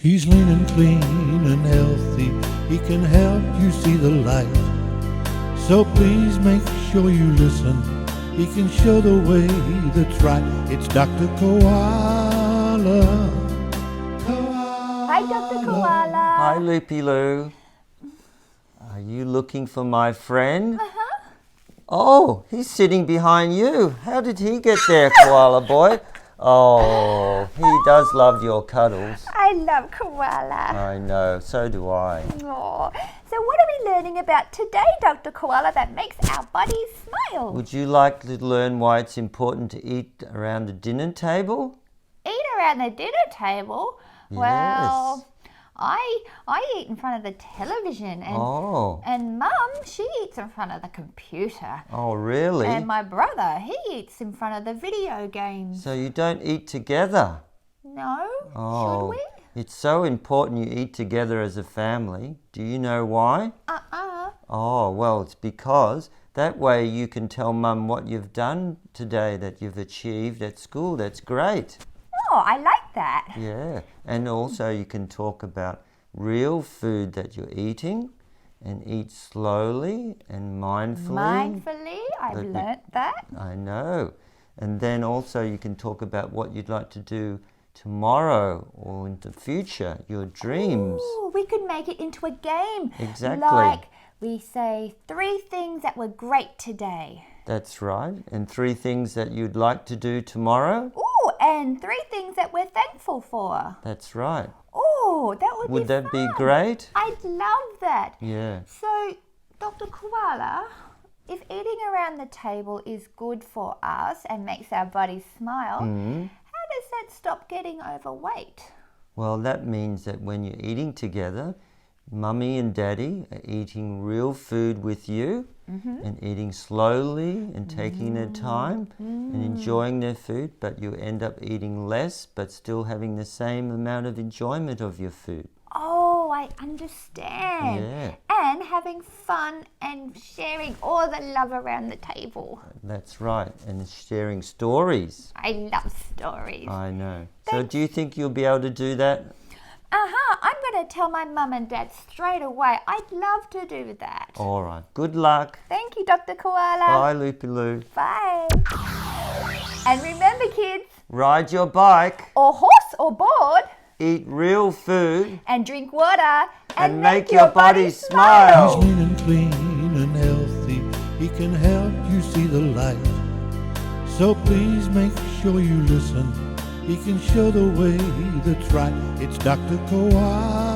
He's lean and clean and healthy. He can help you see the light. So please make sure you listen. He can show the way that's right. It's Dr. Koala. Hi, Dr. Koala. Hi, Loopy Lu. Are you looking for my friend? Oh, he's sitting behind you. How did he get there, Koala boy? Oh, he does love your cuddles. I love Koala. I know, so do I. Aw. So what are we learning about today, Dr. Koala, that makes our buddies smile? Would you like to learn why it's important to eat around the dinner table? Eat around the dinner table? Well, I eat in front of the television and Mum, she eats in front of the computer. Oh, really? And my brother, he eats in front of the video games. So you don't eat together? No? Oh, Should we? it's so important you eat together as a family. Do you know why? Oh, well, it's because that way you can tell Mum what you've done today, that you've achieved at school. That's great. Oh, I like that. Yeah, and also you can talk about real food that you're eating and eat slowly and mindfully. Mindfully, I've learnt that. I know. And then also you can talk about what you'd like to do tomorrow or in the future, your dreams. Ooh, we could make it into a game. Exactly. Like we say 3 things that were great today. That's right. And 3 things that you'd like to do tomorrow. Ooh, and 3 things that we're thankful for. That's right. Oh, that would be Would that be fun. great? I'd love that. Yeah. So, Dr. Koala, if eating around the table is good for us and makes our bodies smile, how does that stop getting overweight? Well, that means that when you're eating together, Mummy and Daddy are eating real food with you and eating slowly and taking their time and enjoying their food, but you end up eating less but still having the same amount of enjoyment of your food. Oh, I understand. Yeah. And having fun and sharing all the love around the table. That's right. And sharing stories. I love stories. I know. So do you think you'll be able to do that? I'm going to tell my mum and dad straight away. I'd love to do that. All right. Good luck. Thank you, Dr. Koala. Bye, Loopy Lu. Bye. And remember, kids, Ride your bike. or horse or board, Eat real food. and drink water, And make your body smile. He's lean and clean and healthy. He can help you see the light. So please make sure you listen. He can show the way that's right. It's Dr. Koala.